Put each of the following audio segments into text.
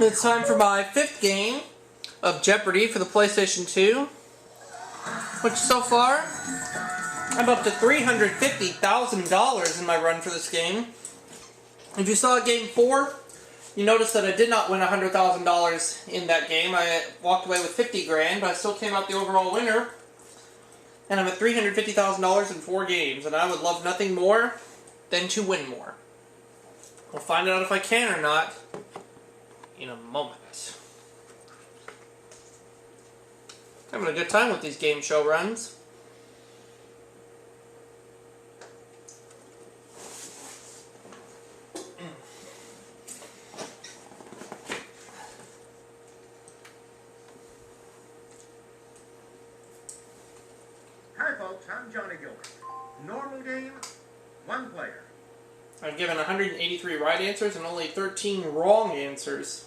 It's time for my 5th game of Jeopardy for the PlayStation 2, which so far, I'm up to $350,000 in my run for this game. If you saw Game 4, you noticed that I did not win $100,000 in that game. I walked away with 50 grand, but I still came out the overall winner. And I'm at $350,000 in 4 games, and I would love nothing more than to win more. We'll find out if I can or not in a moment. Having a good time with these game show runs. Hi folks, I'm Johnny Gilbert. Normal game, 1 player. I've given 183 right answers and only 13 wrong answers.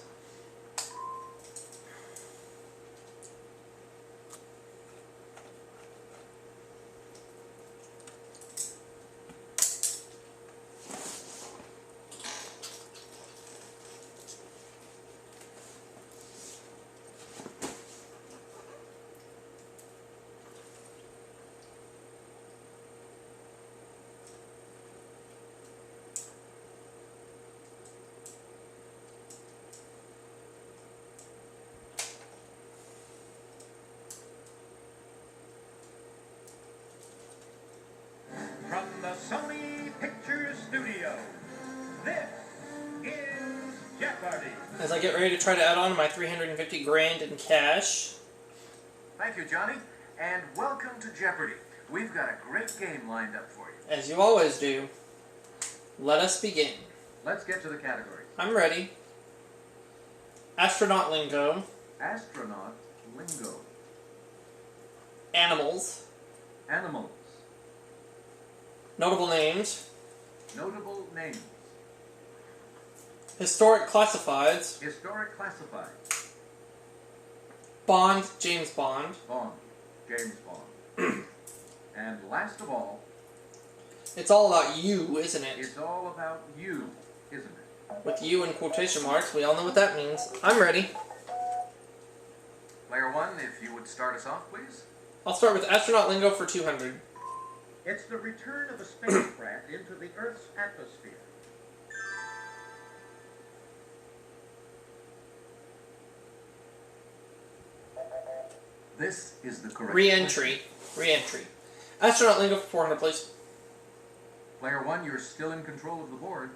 From the Sony Pictures Studio, this is Jeopardy! As I get ready to try to add on my 350 grand in cash. Thank you, Johnny, and welcome to Jeopardy! We've got a great game lined up for you. As you always do. Let us begin. Let's get to the categories. I'm ready. Astronaut lingo. Astronaut lingo. Animals. Animals. Notable names. Notable names. Historic classifieds. Historic classified. Bond, James Bond. Bond. James Bond. And last of all, It's all about you, isn't it? it's all about you, isn't it? With you in quotation marks, we all know what that means. I'm ready. Player 1, if you would start us off, please. I'll start with astronaut lingo for 200. It's the return of a spacecraft into the Earth's atmosphere. This is the correct Re-entry. Re-entry. Astronaut lingo for 400, please. Player 1, you're still in control of the board.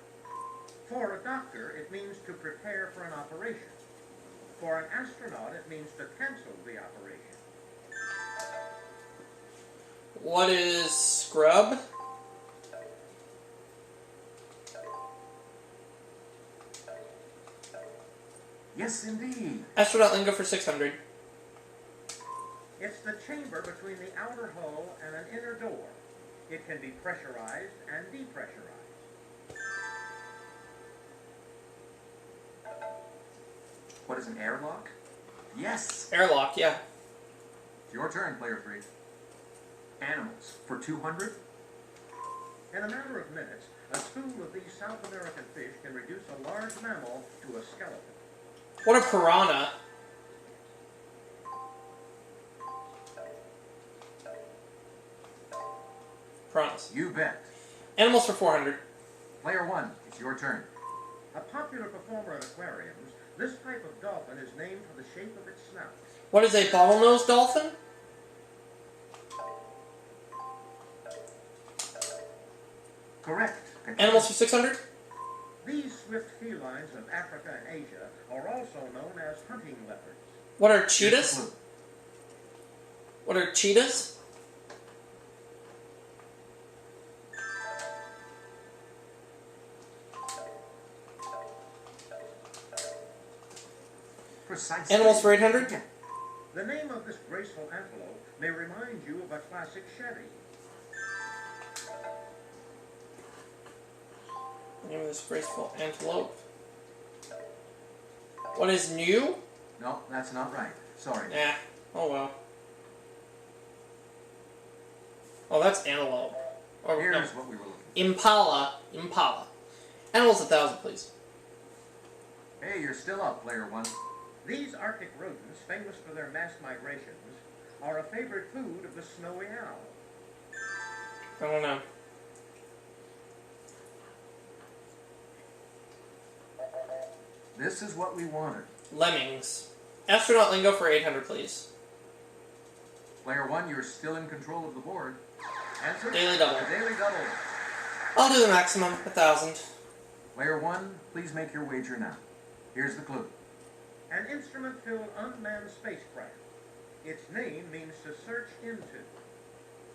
For a doctor, it means to prepare for an operation. For an astronaut, it means to cancel the operation. What is scrub? Yes, indeed. Astronaut lingo for 600. It's the chamber between the outer hull and an inner door. It can be pressurized and depressurized. What is an airlock? Yes! Airlock, yeah. It's your turn, player 3. Animals for 200. In a matter of minutes, a school of these South American fish can reduce a large mammal to a skeleton. What a piranha. Piranhas. You bet. Animals for 400. Player 1, it's your turn. A popular performer at aquariums, this type of dolphin is named for the shape of its snout. What is a bottlenose dolphin? Correct. Animals for 600. These swift felines of Africa and Asia are also known as hunting leopards. What are Here's the cheetahs? clue. What are cheetahs? Precisely. Animals for 800. The name of this graceful antelope may remind you of a classic Chevy. Name of this graceful antelope. What is new? No, that's not right. Sorry. Nah. Oh well. Oh, that's antelope. Or, Here's no. what we were looking Impala. Impala. Animals 1,000, please. for. Hey, you're still up, player one. These Arctic rodents, famous for their mass migrations, are a favorite food of the snowy owl. I don't know. This is what we wanted. Lemmings. Astronaut lingo for 800, please. Player one, you're still in control of the board. Answer? Daily double. Daily double. I'll do the maximum, 1,000. Player one, please make your wager now. Here's the clue. An instrument-filled unmanned spacecraft. Its name means to search into.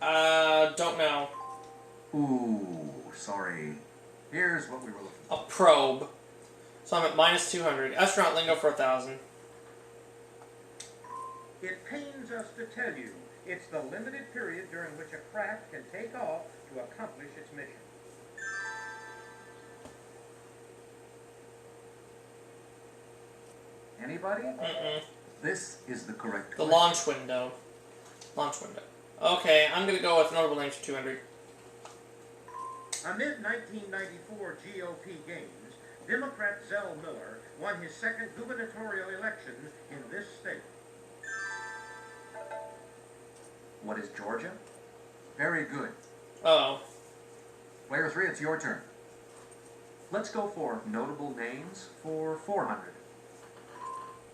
Don't know. Ooh, sorry. Here's what we were looking for. A probe. So I'm at minus 200. Astronaut lingo for 1,000. It pains us to tell you, it's the limited period during which a craft can take off to accomplish its mission. Anybody? Mm-mm. This is the correct The question. launch window. Launch window. Okay, I'm gonna go with notable names for 200. Amid 1994 GOP gains, Democrat Zell Miller won his second gubernatorial election in this state. What is Georgia? Very good. Oh. Player 3, it's your turn. Let's go for notable names for 400.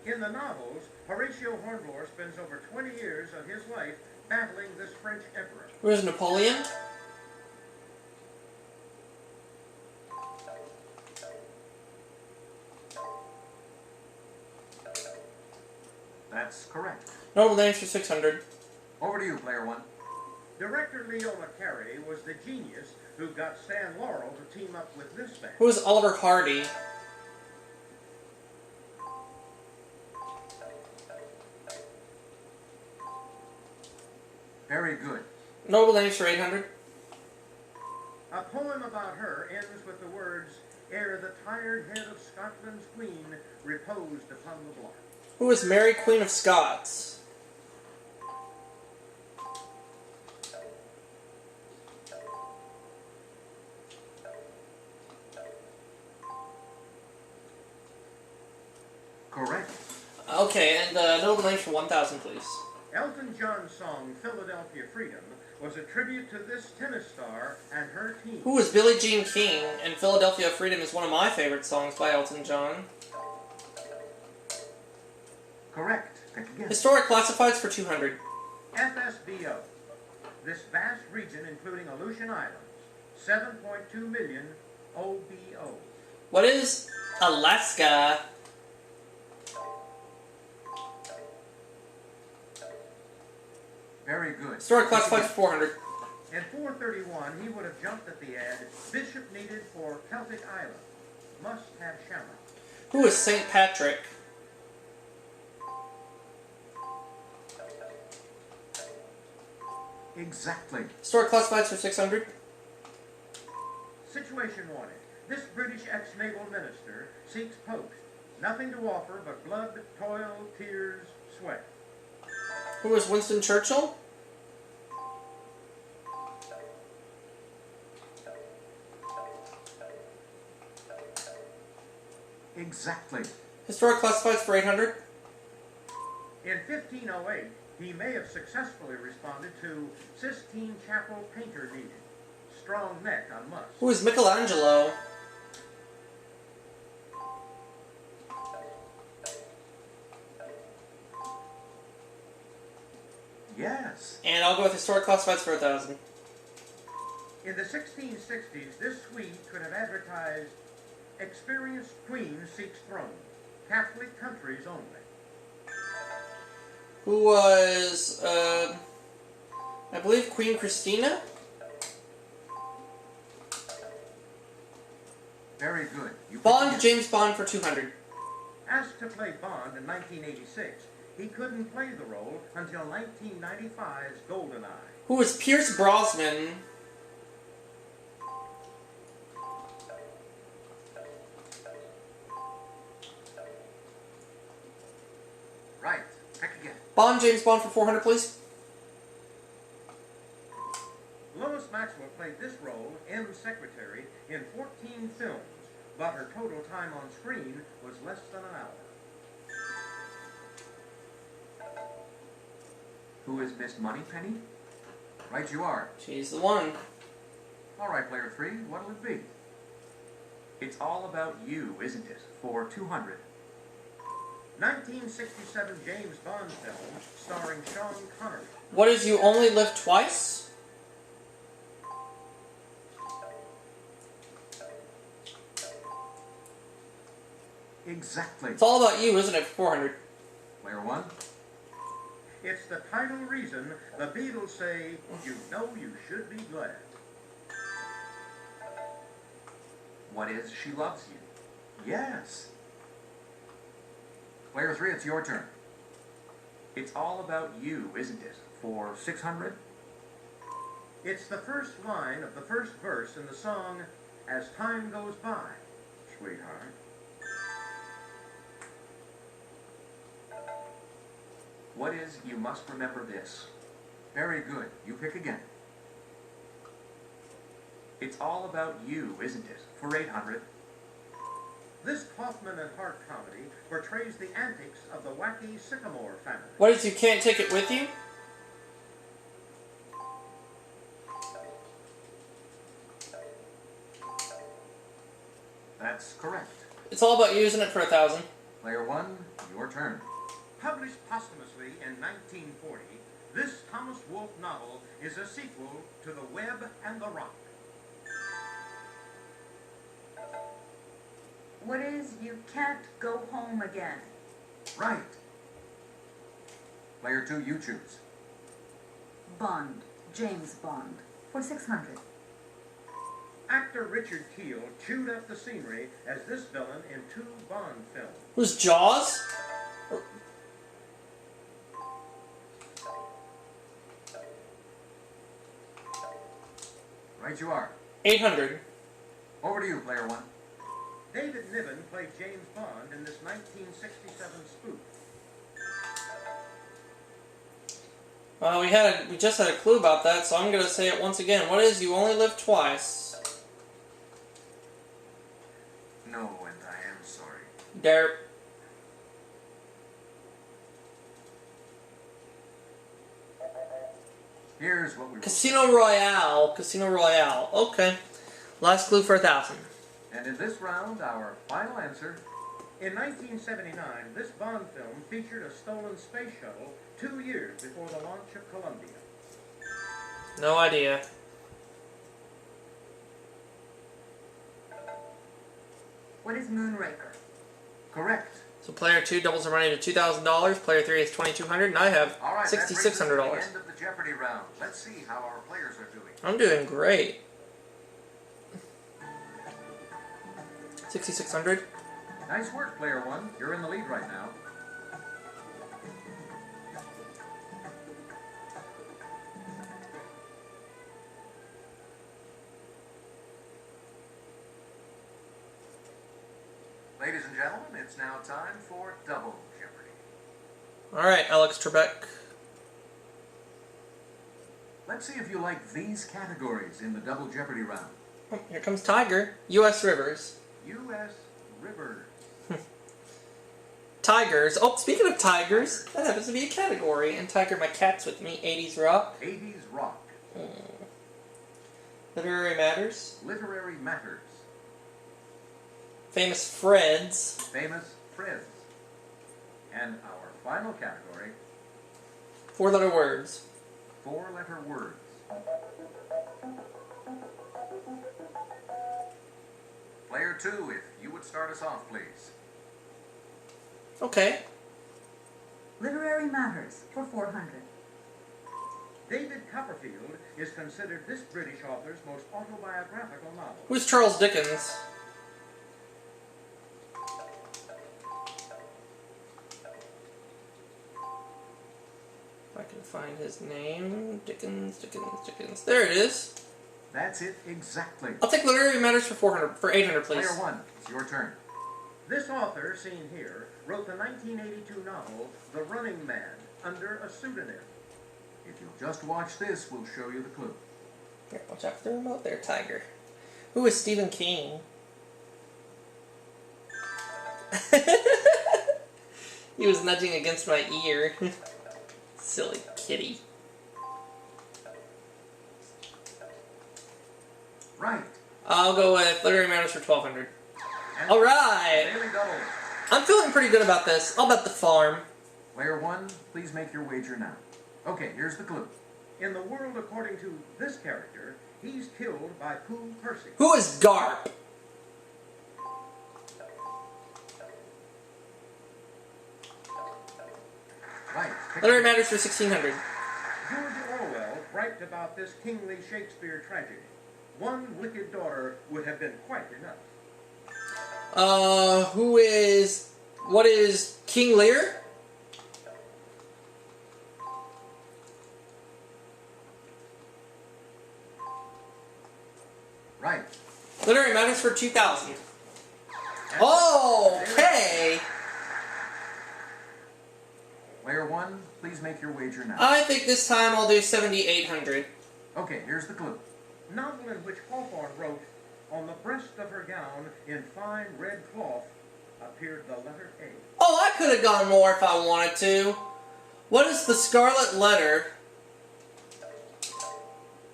In the novels, Horatio Hornblower spends over 20 years of his life battling this French emperor. Who is Napoleon? That's correct. Notable names for 600. Over to you, player one. Director Leo McCarey was the genius who got Stan Laurel to team up with this man. Who is Oliver Hardy? Very good. Notable names for 800. A poem about her ends with the words, "Ere the tired head of Scotland's queen reposed upon the block." Who is Mary, Queen of Scots? Correct. Okay, and notable names for 1,000, please. Elton John's song, Philadelphia Freedom, was a tribute to this tennis star and her team. Who is Billie Jean King? And Philadelphia Freedom is one of my favorite songs by Elton John. Correct. Pick again. Historic classifieds for 200. FSBO. This vast region, including Aleutian Islands, 7.2 million OBO. What is Alaska? Very good. Historic classifieds for 400. In 431, he would have jumped at the ad, "Bishop needed for Celtic Island. Must have shamrock." Who is St. Patrick? Exactly. Historic classifieds for 600. Situation wanted. This British ex-naval minister seeks post. Nothing to offer but blood, toil, tears, sweat. Who is Winston Churchill? Exactly. Historic classifieds for 800. In 1508, he may have successfully responded to Sistine Chapel painter needed. Strong neck on must. Who is Michelangelo? Yes. And I'll go with historic classifieds for 1,000. In the 1660s, this Swede could have advertised, "Experienced queen seeks throne. Catholic countries only." Who was, I believe Queen Christina? Very good. Bond, James Bond for 200. Asked to play Bond in 1986, he couldn't play the role until 1995's GoldenEye. Who is Pierce Brosnan? Right. Pick again. Bond, James Bond for 400, please. Lois Maxwell played this role, M. Secretary, in 14 films, but her total time on screen was less than an hour. Who is Miss Moneypenny? Right you are. She's the one. All right, player 3, what'll it be? It's All About You, isn't it? For 200. 1967 James Bond film starring Sean Connery. What is You Only Live Twice? Exactly. It's All About You, isn't it? 400. Player 1. It's the title reason the Beatles say, "You know you should be glad." What is She Loves You? Yes. Player 3, it's your turn. It's All About You, isn't it? For 600. It's the first line of the first verse in the song, "As Time Goes By, Sweetheart." What is You Must Remember This? Very good. You pick again. It's All About You, isn't it? For 800. This KAUFMAN and HART comedy portrays the antics of the wacky Sycamore family. What is You Can't Take It With You? That's correct. It's All About You, isn't it? For 1,000. Player 1, your turn. Published posthumously in 1940, this Thomas Wolfe novel is a sequel to The Web and the Rock. What is You Can't Go Home Again? Right. Player 2, you choose. Bond, James Bond, for 600. Actor Richard Keel chewed up the scenery as this villain in 2 Bond films. Who's Jaws? Right you are. 800. Over to you, player 1. David Niven played James Bond in this 1967 spoof. Well, we just had a clue about that, so I'm going to say it once again. What is You Only Live Twice? No, and I am sorry. Derp. Here's what we Casino Royale. Casino Royale. Okay. Last clue for 1,000. And in this round, our final answer. In 1979, this Bond film featured a stolen space shuttle 2 years before the launch of Columbia. No idea. What is Moonraker? Correct. So player 2 doubles the money to $2,000. Player 3 is $2,200, and I have All right, that brings us to $6,600. the end of the Jeopardy round. Let's see how our players are doing. I'm doing great. 6,600. Nice work, player 1. You're in the lead right now. Ladies and gentlemen, it's now time for Double Jeopardy. Alright, Alex Trebek. Let's see if you like these categories in the Double Jeopardy round. Oh, here comes Tiger. U.S. Rivers. U.S. Rivers. Tigers. Oh, speaking of tigers, that happens to be a category. And Tiger, my cat's with me. 80s rock. 80s rock. Literary matters. Literary matters. Famous Freds. Famous Freds. And our final category, 4-letter words. 4-letter words. Player 2, if you would start us off, please. Okay. Literary Matters, for 400. David Copperfield is considered this British author's most autobiographical novel. Who's Charles Dickens? If I can find his name. Dickens. There it is. That's it exactly. I'll take Literary Matters for 800, please. Player 1, it's your turn. This author, seen here, wrote the 1982 novel The Running Man under a pseudonym. If you'll just watch this, we'll show you the clue. Here, watch out for the remote there, Tiger. Who is Stephen King? He was nudging against my ear. Silly kitty. Right. I'll go with literary matters for 1200. And Alright! daily doubles. I'm feeling pretty good about this. I'll bet the farm. Player 1, please make your wager now. Okay, here's the clue. In the world according to this character, he's killed by Pooh Percy. Who is Garp? Right. Pick Literary matters for 1600. George Orwell griped about this kingly Shakespeare tragedy. One wicked daughter would have been quite enough. What is King Lear? Right. Literary matters for 2000. Okay! Player 1, please make your wager now. I think this time I'll do 7800. Okay, here's the clue. Novel in which Hawthorne wrote, "On the breast of her gown, in fine red cloth, appeared the letter A." Oh, I could have gone more if I wanted to. What is the Scarlet Letter?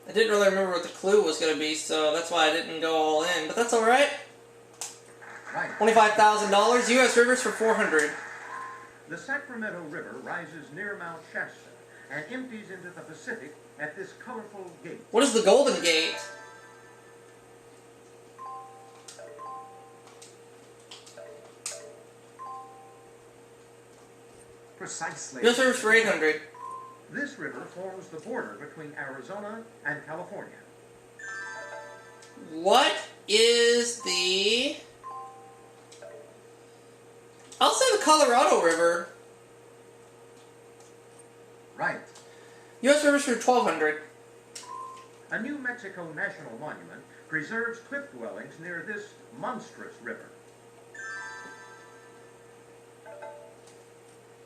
I didn't really remember what the clue was going to be, so that's why I didn't go all in. But that's alright. Right. $25,000. U.S. Rivers for 400. The Sacramento River rises near Mount Shasta and empties into the Pacific at this colorful gate. What is the Golden Gate? Precisely. U.S. Rivers for 800. This river forms the border between Arizona and California. What is the... I'll say the Colorado River. Right. U.S. Rivers for 1200. A New Mexico national monument preserves cliff dwellings near this monstrous river.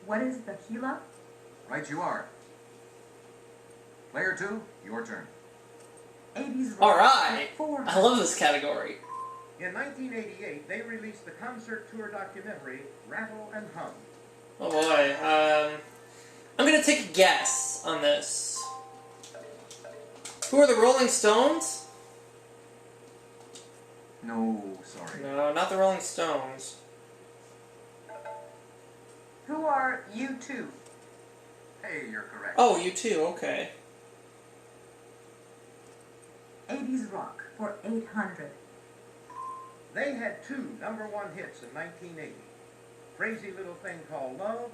What is the Gila? Right you are. Player 2, your turn. 80s rock. Alright. 400. I love this category. In 1988, they released the concert tour documentary Rattle and Hum. Oh boy. I'm gonna take a guess on this. Who are the Rolling Stones? No, sorry. No, not the Rolling Stones. Who are you two? Hey, you're correct. Oh, you too, okay. 80s rock for 800. They had two #1 hits in 1980. Crazy Little Thing Called Love,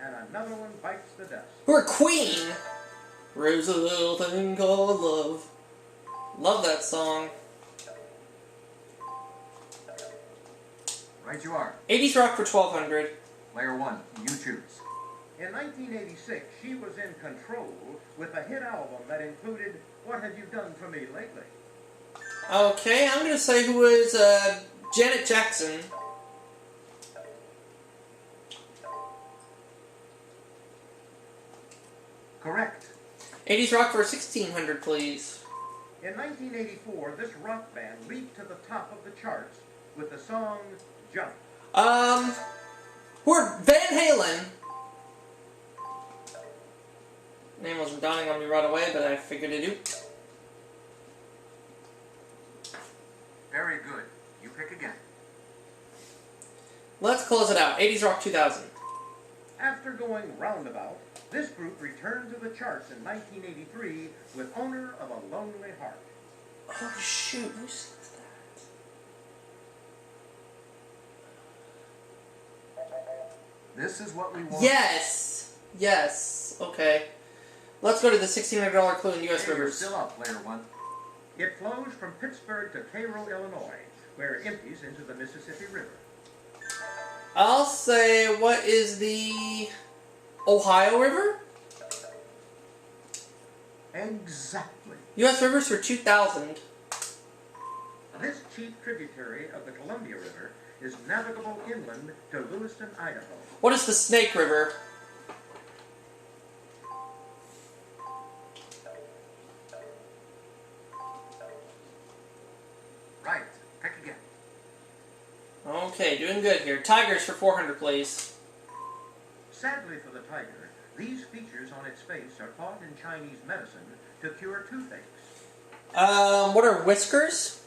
and another one Bites the Dust. Who are Queen? Rose a little thing called love. Love that song. Right you are. 80s rock for 1200. Player 1, you choose. In 1986, she was in control with a hit album that included What Have You Done For Me Lately? Okay, I'm gonna say who is Janet Jackson. Correct. 80s rock for 1600, please. In 1984, this rock band leaped to the top of the charts with the song Jump. Who are Van Halen? Name wasn't dawning on me right away, but I figured it out. Very good. You pick again. Let's close it out. 80s rock 2000. After going roundabout, this group returned to the charts in 1983 with Owner of a Lonely Heart. Oh shoot, who sings that? This is what we want. Yes! Yes. Okay. Let's go to the $1,600 clue in U.S. Hey, you're Rivers. still up, Player 1. It flows from Pittsburgh to Cairo, Illinois, where it empties into the Mississippi River. I'll say, what is the Ohio River? Exactly. U.S. Rivers for 2000. This chief tributary of the Columbia River is navigable inland to Lewiston, Idaho. What is the Snake River? Right. Pick again. Okay, doing good here. Tigers for 400, please. Sadly for the tiger, these features on its face are taught in Chinese medicine to cure toothaches. What are whiskers?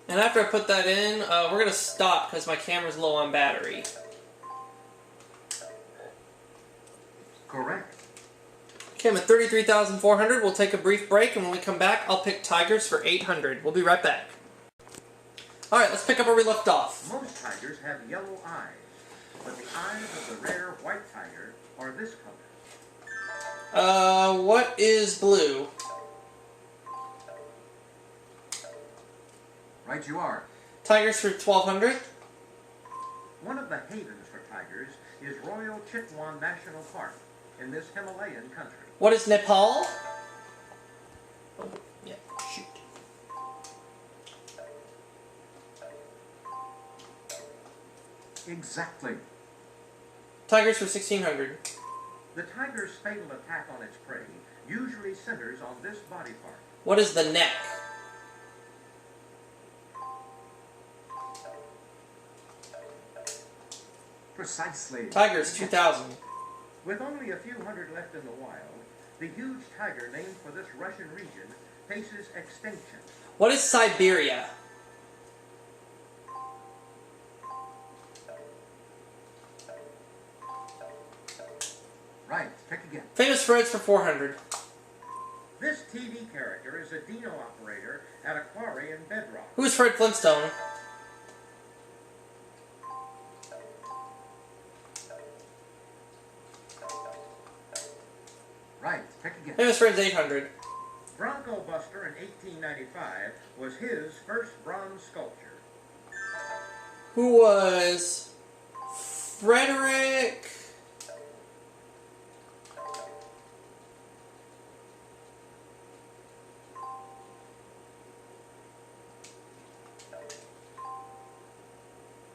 And after I put that in, we're gonna stop because my camera's low on battery. Correct. Okay, I'm at 33,400. We'll take a brief break, and when we come back, I'll pick tigers for 800. We'll be right back. Alright, let's pick up where we left off. Most tigers have yellow eyes, but the eyes of the rare white tiger are this color. What is blue? Right you are. Tigers for 1,200. One of the havens for tigers is Royal Chitwan National Park in this Himalayan country. What is Nepal? Oh, yeah, shoot. Exactly. Tigers for 1,600. The tiger's fatal attack on its prey usually centers on this body part. What is the neck? Precisely. Tigers 2,000. With only a few hundred left in the wild, the huge tiger named for this Russian region faces extinction. What is Siberia? Right. Pick again. Famous Freds for 400. This TV character is a dino operator at a quarry in Bedrock. Who is Fred Flintstone? Right. Pick again. Famous Freds 800. Bronco Buster in 1895 was his first bronze sculpture. Who was Frederick?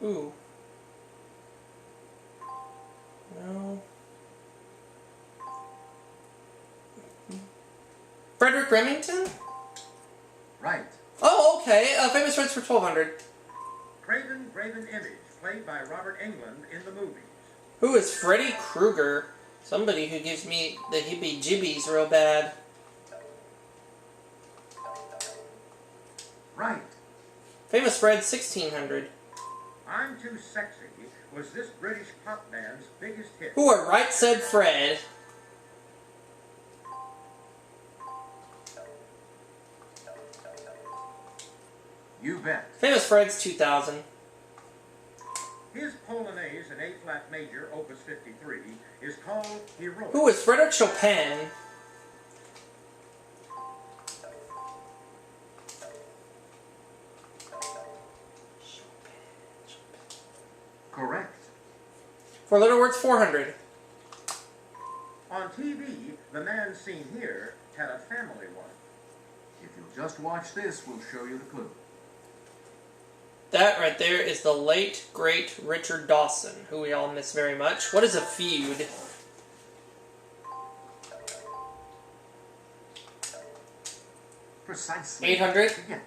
Ooh. No. Frederick Remington? Right. Oh, okay. Famous Friends for 1,200. Craven Graven Image, played by Robert Englund in the movies. Who is Freddy Krueger? Somebody who gives me the heebie-jeebies real bad. Right. Famous Fred 1,600. I'm Too Sexy was this British pop band's biggest hit. Who are Right Said Fred? You bet. Famous Fred's 2,000. His Polonaise in A-flat major, opus 53, is called Heroic. Who is Frederick Chopin? Correct. For Little Words 400. On TV, the man seen here had a family one. If you'll just watch this, we'll show you the clue. That right there is the late, great Richard Dawson, who we all miss very much. What is a feud? Precisely. 800. Again.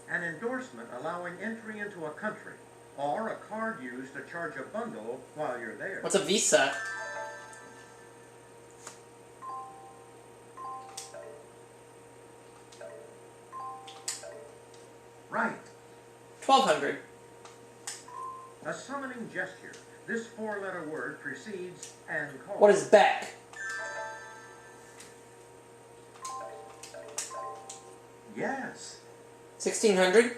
An endorsement allowing entry into a country, or a card used to charge a bundle while you're there. What's a visa? Right. 1,200. A summoning gesture. This four-letter word precedes and calls. What is back? Yes. 1,600.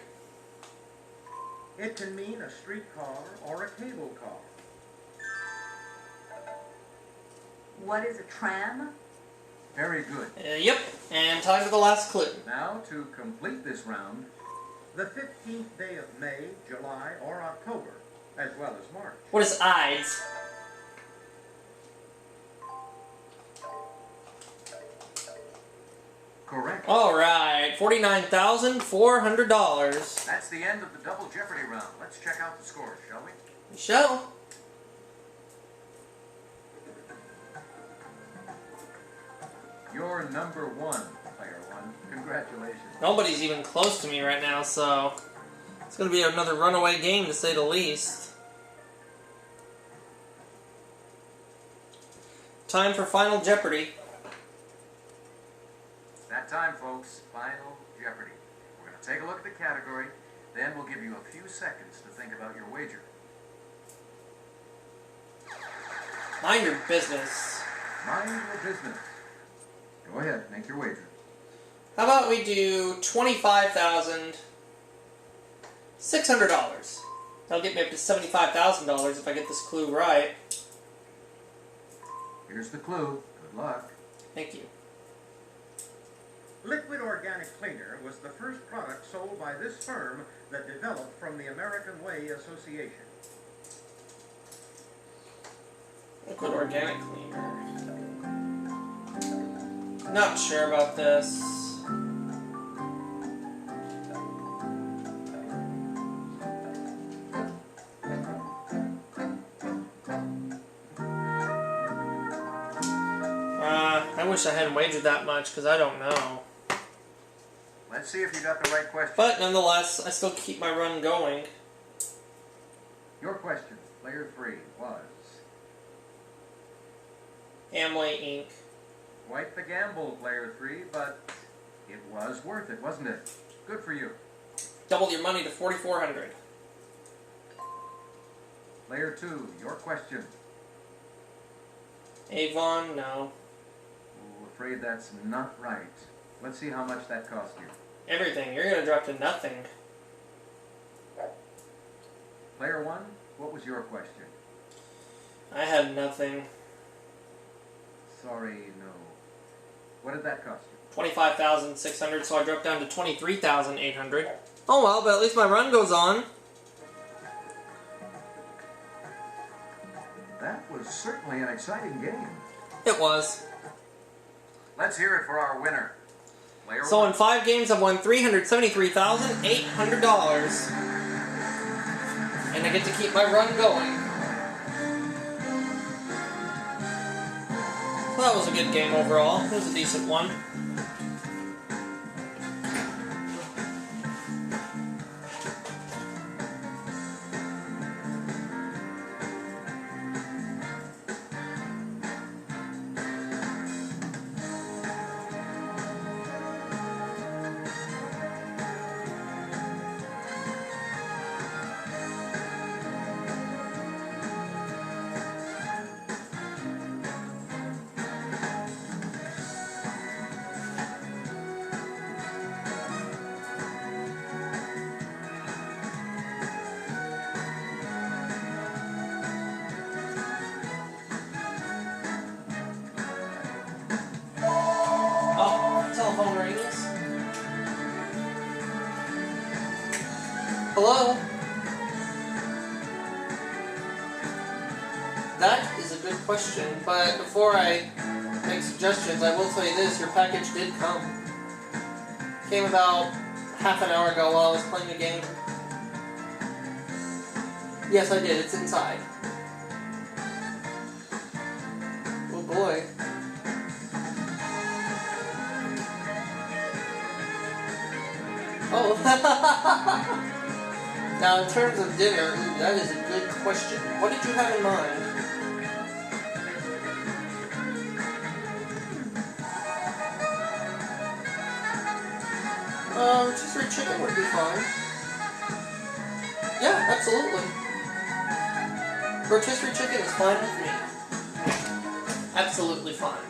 It can mean a streetcar or a cable car. What is a tram? Very good. Yep. And time for the last clue. Now, to complete this round, The 15th day of May, July, or October, as well as March. What is Ides? correct. Alright, $49,400. That's the end of the Double Jeopardy round. Let's check out the scores, shall we? Show. You're number one, player one. Congratulations. Nobody's even close to me right now, so... It's going to be another runaway game, to say the least. Time for Final Jeopardy. That time, folks. Final Jeopardy. We're going to take a look at the category, then we'll give you a few seconds to think about your wager. Mind your business. Mind your business. Go ahead, make your wager. How about we do $25,600? That'll get me up to $75,000 if I get this clue right. Here's the clue. Good luck. Thank you. Liquid organic cleaner was the first product sold by this firm that developed from the American Way Association. Liquid organic cleaner. Not sure about this. I wish I hadn't wagered that much, because I don't know. Let's see if you got the right question. But nonetheless, I still keep my run going. Your question, player 3, was... Amway Inc. Quite the gamble, player 3, but it was worth it, wasn't it? Good for you. Double your money to $4,400. Player 2, your question. Avon, no. Oh, afraid that's not right. Let's see how much that cost you. Everything. You're going to drop to nothing. Player 1, what was your question? I had nothing. Sorry, no. What did that cost you? $25,600, so I dropped down to $23,800. Oh well, but at least my run goes on. That was certainly an exciting game. It was. Let's hear it for our winner. Player So 1. in 5 games, I've won $373,800. And I get to keep my run going. So that was a good game overall. It was a decent one. Telephone rings. Hello? That is a good question, but before I make suggestions, I will tell you this, your package did come. Came about half an hour ago while I was playing the game. Yes, I did. It's inside. Oh boy. Oh. Now, in terms of dinner, that is a good question. What did you have in mind? Rotisserie chicken would be fine. Yeah, absolutely. Rotisserie chicken is fine with me. Absolutely fine.